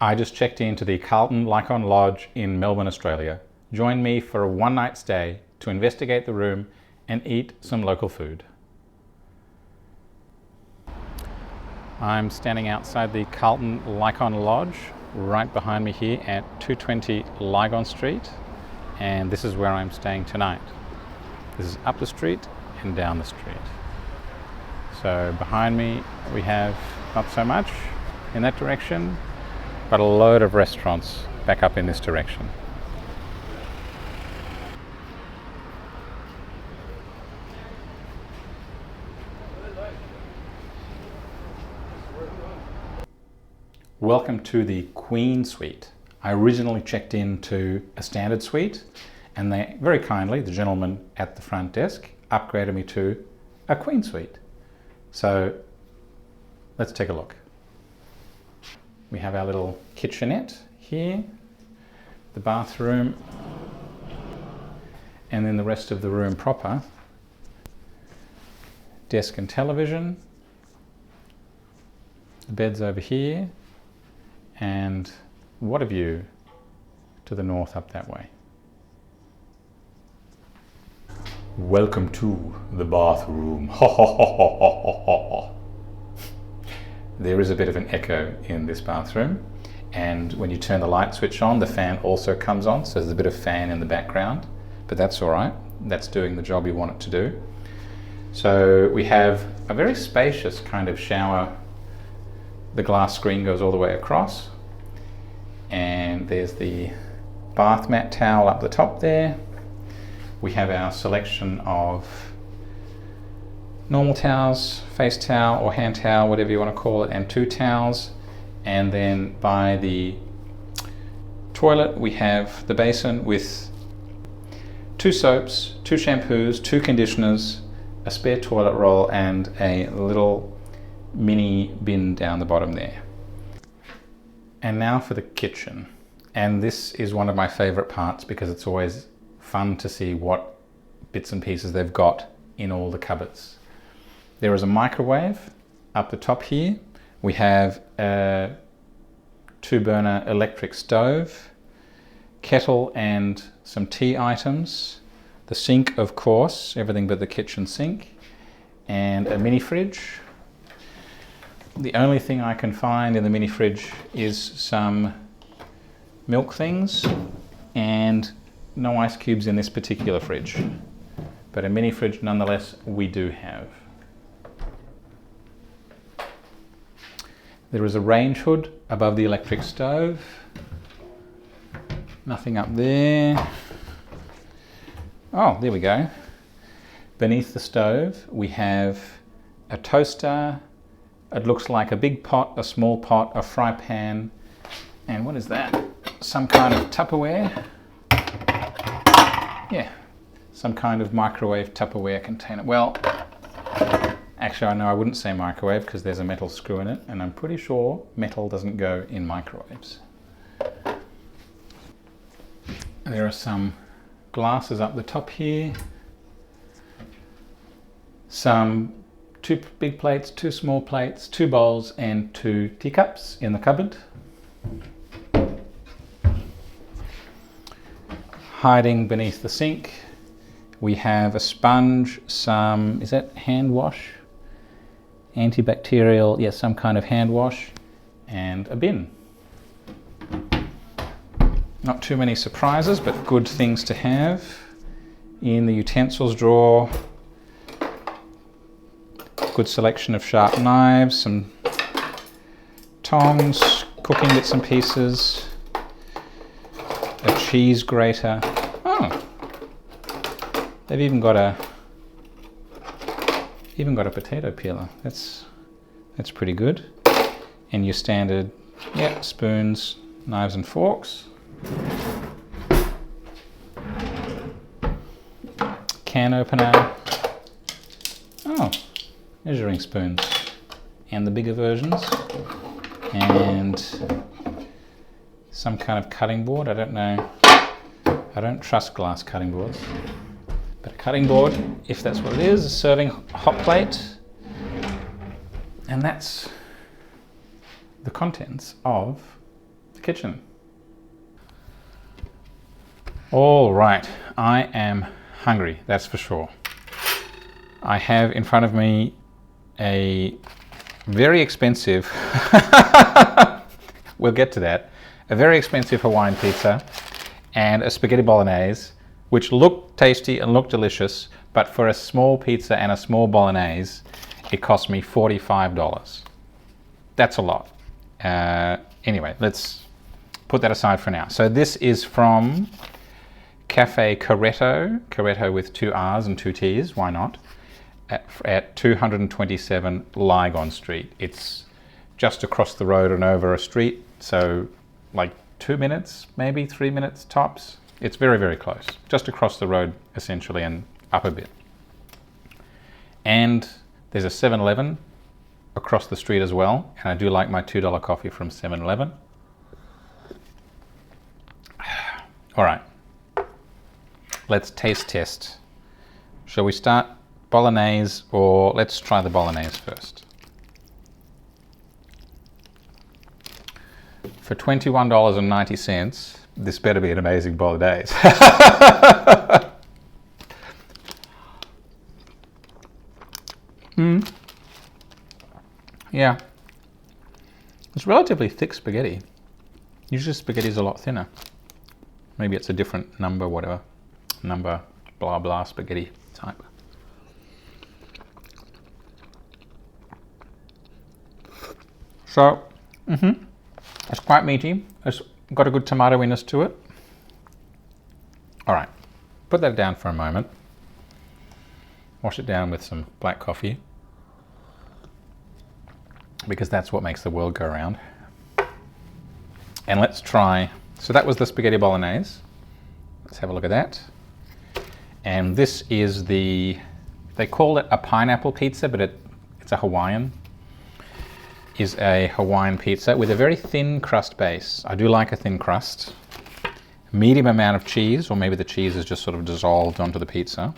I just checked into the Carlton Lygon Lodge in Melbourne, Australia. Join me for a one-night stay to investigate the room and eat some local food. I'm standing outside the Carlton Lygon Lodge, right behind me here at 220 Lygon Street, and this is where I'm staying tonight. This is up the street and down the street. So behind me we have not so much in that direction, but a load of restaurants back up in this direction. Welcome to the Queen Suite. I originally checked into a standard suite, and they very kindly, the gentleman at the front desk, upgraded me to a Queen Suite. So let's take a look. We have our little kitchenette here, the bathroom, and then the rest of the room proper. Desk and television. The bed's over here, and what a view to the north up that way. Welcome to the bathroom. Ho ho ho ho ho ho ho. There is a bit of an echo in this bathroom, and when you turn the light switch on, the fan also comes on, so there's a bit of fan in the background, but that's all right. That's doing the job you want it to do. So we have a very spacious kind of shower. The glass screen goes all the way across, and there's the bath mat towel up the top there. We have our selection of normal towels, face towel or hand towel, whatever you want to call it, and two towels. And then by the toilet we have the basin with two soaps, two shampoos, two conditioners, a spare toilet roll, and a little mini bin down the bottom there. And now for the kitchen. And this is one of my favorite parts because it's always fun to see what bits and pieces they've got in all the cupboards. There is a microwave up the top here. We have a 2-burner electric stove, kettle and some tea items, the sink of course, everything but the kitchen sink, and a mini fridge. The only thing I can find in the mini fridge is some milk things, and no ice cubes in this particular fridge. But a mini fridge nonetheless we do have. There is a range hood above the electric stove. Nothing up there. Oh, there we go. Beneath the stove we have a toaster. It looks like a big pot, a small pot, a fry pan, and what is that? Some kind of Tupperware? Yeah, some kind of microwave Tupperware container. Well, actually, I know I wouldn't say microwave because there's a metal screw in it, and I'm pretty sure metal doesn't go in microwaves. There are some glasses up the top here, some 2 big plates, 2 small plates, 2 bowls, and 2 teacups in the cupboard. Hiding beneath the sink, we have a sponge, some, is that hand wash? Antibacterial, yes, some kind of hand wash, and a bin. Not too many surprises, but good things to have. In the utensils drawer, good selection of sharp knives, some tongs, cooking bits and pieces, a cheese grater. Oh, they've even got a potato peeler. That's pretty good. And your standard, yeah, spoons, knives and forks. Can opener. Oh, measuring spoons, and the bigger versions, and some kind of cutting board. I don't know, I don't trust glass cutting boards, but a cutting board, if that's what it is, a serving hot plate, and that's the contents of the kitchen. All right, I am hungry, that's for sure. I have in front of me a very expensive, we'll get to that, a very expensive Hawaiian pizza and a spaghetti bolognese, which look tasty and look delicious, but for a small pizza and a small bolognese, it cost me $45. That's a lot. Anyway, let's put that aside for now. So this is from Cafe Corretto, Corretto with 2 R's and 2 T's, why not? At 227 Lygon Street. It's just across the road and over a street, so like 2 minutes, maybe 3 minutes tops. It's very, very close. Just across the road, essentially, and up a bit. And there's a 7-Eleven across the street as well, and I do like my $2 coffee from 7-Eleven. All right, let's taste test. Shall we start bolognese, or let's try the bolognese first? For $21.90, this better be an amazing bolognese. Yeah, it's relatively thick spaghetti. Usually spaghetti is a lot thinner. Maybe it's a different number, whatever. Number, blah, blah, spaghetti type. So, it's quite meaty. It's got a good tomato-iness to it. All right, put that down for a moment. Wash it down with some black coffee, because that's what makes the world go round. And let's try, so that was the spaghetti bolognese. Let's have a look at that. And this is they call it a pineapple pizza, but it's a Hawaiian. Is a Hawaiian pizza with a very thin crust base. I do like a thin crust. Medium amount of cheese, or maybe the cheese is just sort of dissolved onto the pizza.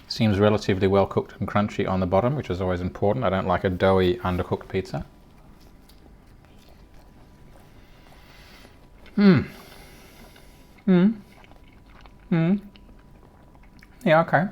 Seems relatively well cooked and crunchy on the bottom, which is always important. I don't like a doughy, undercooked pizza. Yeah, okay.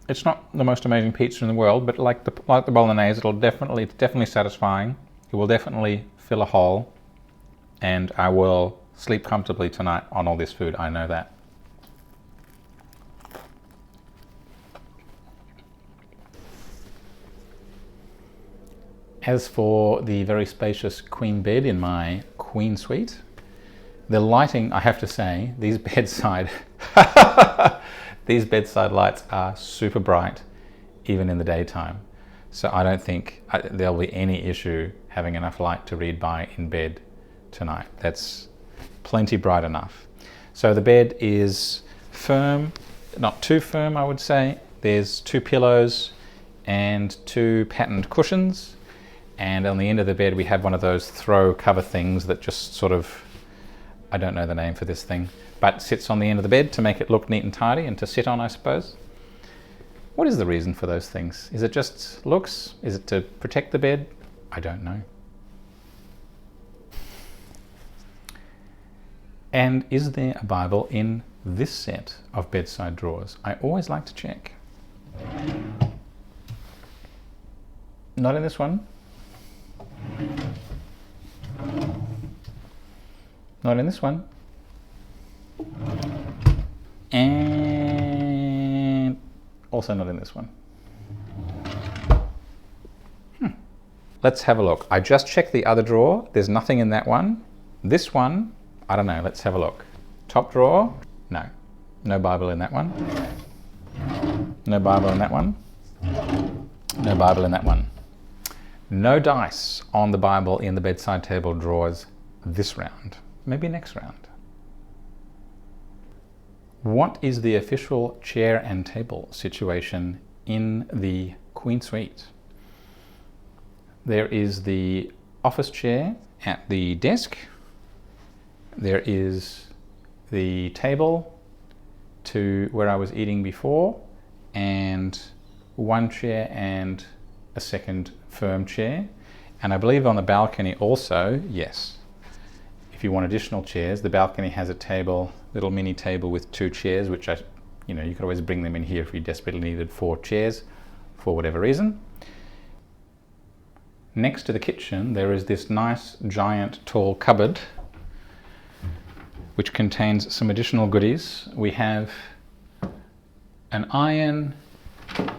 It's not the most amazing pizza in the world, but like the bolognese, it's definitely satisfying. It will definitely fill a hole, and I will sleep comfortably tonight on all this food. I know that. As for the very spacious queen bed in my queen suite, the lighting, I have to say, these bedside lights are super bright, even in the daytime. So I don't think there'll be any issue having enough light to read by in bed tonight. That's plenty bright enough. So the bed is firm, not too firm, I would say. There's 2 pillows and 2 patterned cushions. And on the end of the bed, we have one of those throw cover things that just sort of, I don't know the name for this thing, but sits on the end of the bed to make it look neat and tidy and to sit on, I suppose. What is the reason for those things? Is it just looks? Is it to protect the bed? I don't know. And is there a Bible in this set of bedside drawers? I always like to check. Not in this one. Not in this one. And also not in this one. Let's have a look. I just checked the other drawer. There's nothing in that one. This one, I don't know. Let's have a look. Top drawer, no. No Bible in that one. No Bible in that one. No Bible in that one. No dice on the Bible in the bedside table drawers this round. Maybe next round. What is the official chair and table situation in the Queen Suite? There is the office chair at the desk. There is the table to where I was eating before, and one chair and a second firm chair. And I believe on the balcony also, yes, if you want additional chairs, the balcony has a table, little mini table with 2 chairs, which you could always bring them in here if you desperately needed 4 chairs for whatever reason. Next to the kitchen, there is this nice, giant, tall cupboard which contains some additional goodies. We have an iron,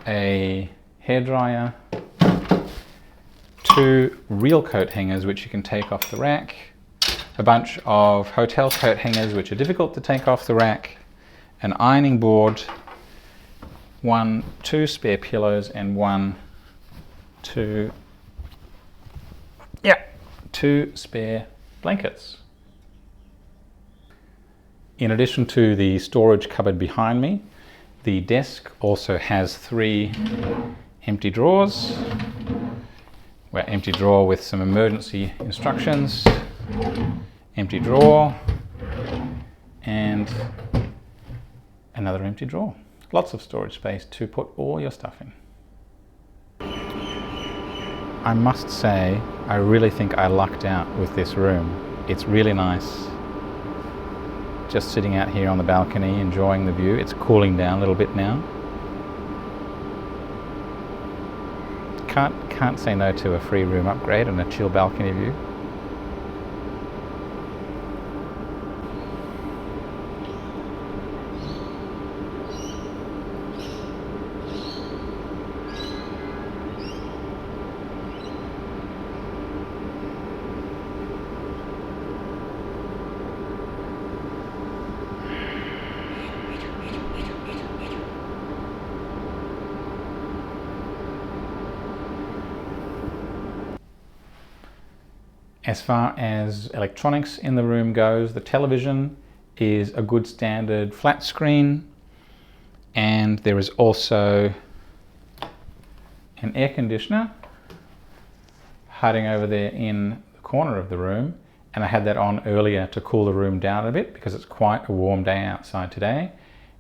a hairdryer, 2 real coat hangers which you can take off the rack, a bunch of hotel coat hangers which are difficult to take off the rack, an ironing board, 2 spare pillows, and 2 spare blankets. In addition to the storage cupboard behind me, the desk also has 3 empty drawers. Well, empty drawer with some emergency instructions, empty drawer, and another empty drawer. Lots of storage space to put all your stuff in. I must say, I really think I lucked out with this room. It's really nice. Just sitting out here on the balcony, enjoying the view. It's cooling down a little bit now. Can't say no to a free room upgrade and a chill balcony view. As far as electronics in the room goes, the television is a good standard flat screen, and there is also an air conditioner hiding over there in the corner of the room, and I had that on earlier to cool the room down a bit because it's quite a warm day outside today,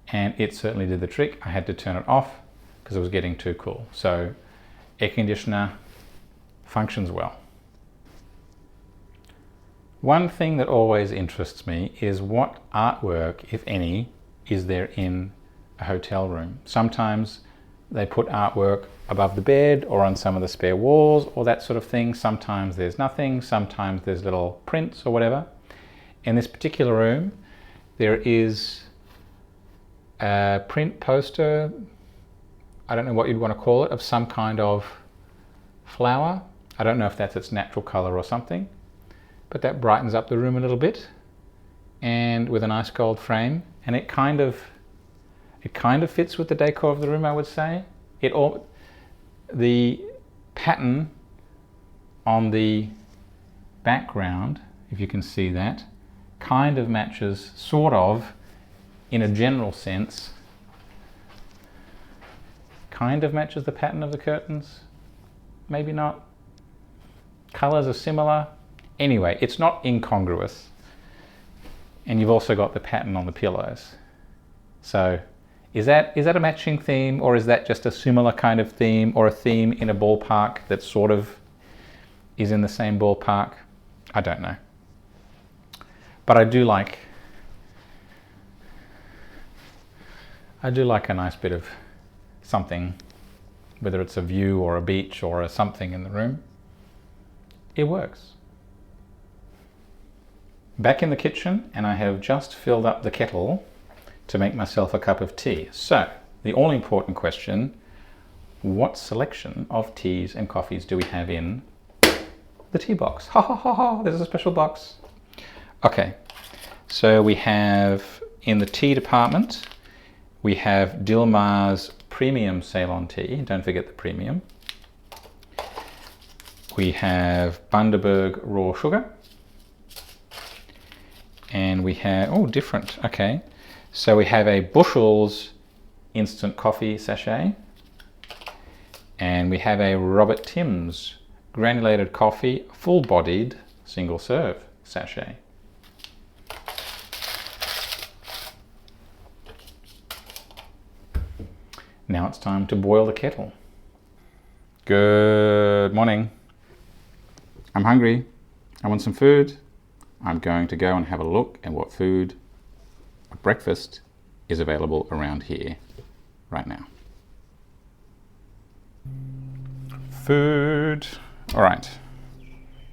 and it certainly did the trick. I had to turn it off because it was getting too cool. So air conditioner functions well. One thing that always interests me is what artwork, if any, is there in a hotel room. Sometimes they put artwork above the bed or on some of the spare walls or that sort of thing. Sometimes there's nothing, sometimes there's little prints or whatever. In this particular room, there is a print poster, I don't know what you'd want to call it, of some kind of flower. I don't know if that's its natural color or something. But that brightens up the room a little bit, and with a nice gold frame, and it kind of fits with the decor of the room, I would say. The pattern on the background, if you can see that, kind of matches, sort of, in a general sense, kind of matches the pattern of the curtains. Maybe not. Colors are similar. Anyway, it's not incongruous, and you've also got the pattern on the pillows. So is that a matching theme, or is that just a similar kind of theme, or a theme in a ballpark that sort of is in the same ballpark? I don't know. But I do like a nice bit of something, whether it's a view or a beach or a something in the room. It works. Back in the kitchen, and I have just filled up the kettle to make myself a cup of tea. So, the all-important question, what selection of teas and coffees do we have in the tea box? Ha ha ha ha, there's a special box. Okay, so we have, in the tea department, we have Dilmar's Premium Ceylon Tea, don't forget the premium. We have Bundaberg Raw Sugar. And we have, oh, different, okay. So we have a Bushells instant coffee sachet. And we have a Robert Timms granulated coffee, full-bodied, single serve sachet. Now it's time to boil the kettle. Good morning. I'm hungry. I want some food. I'm going to go and have a look at what food, what breakfast is available around here right now. Food. All right.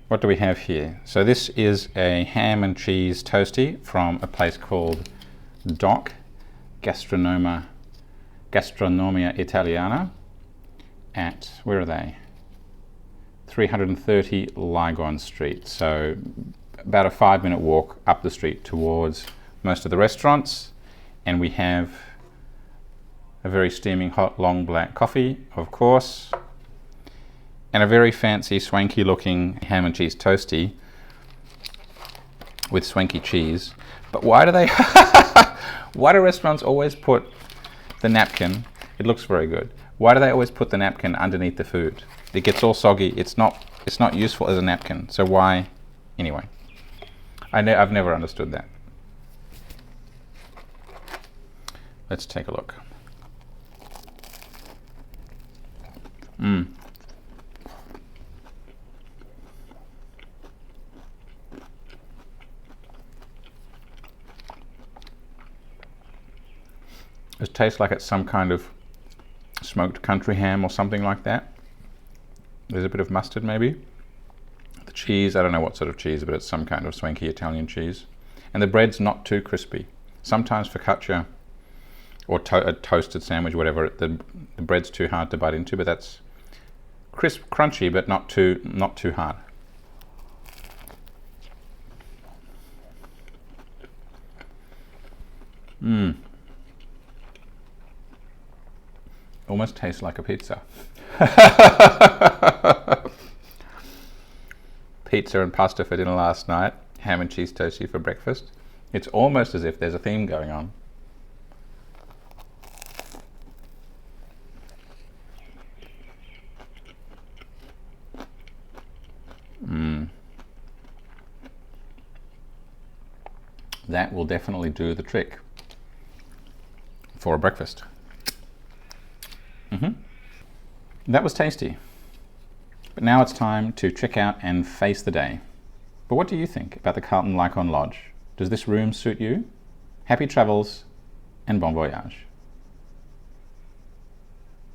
What do we have here? So this is a ham and cheese toastie from a place called D.O.C, Gastronomia Italiana at, where are they? 330 Lygon Street. So about a 5-minute walk up the street towards most of the restaurants. And we have a very steaming hot long black coffee, of course, and a very fancy swanky looking ham and cheese toastie with swanky cheese. But why do they why do restaurants always put the napkin? It looks very good. Why do they always put the napkin underneath the food? It gets all soggy. It's not useful as a napkin. So why? Anyway, I've never understood that. Let's take a look. It tastes like it's some kind of smoked country ham or something like that. There's a bit of mustard maybe. The cheese, I don't know what sort of cheese, but it's some kind of swanky Italian cheese. And the bread's not too crispy. Sometimes focaccia or a toasted sandwich, whatever, the bread's too hard to bite into, but that's crisp, crunchy, but not too hard. Almost tastes like a pizza. Pizza and pasta for dinner last night, ham and cheese toastie for breakfast. It's almost as if there's a theme going on. That will definitely do the trick for a breakfast. That was tasty. But now it's time to check out and face the day. But what do you think about the Carlton Lygon Lodge? Does this room suit you? Happy travels and bon voyage.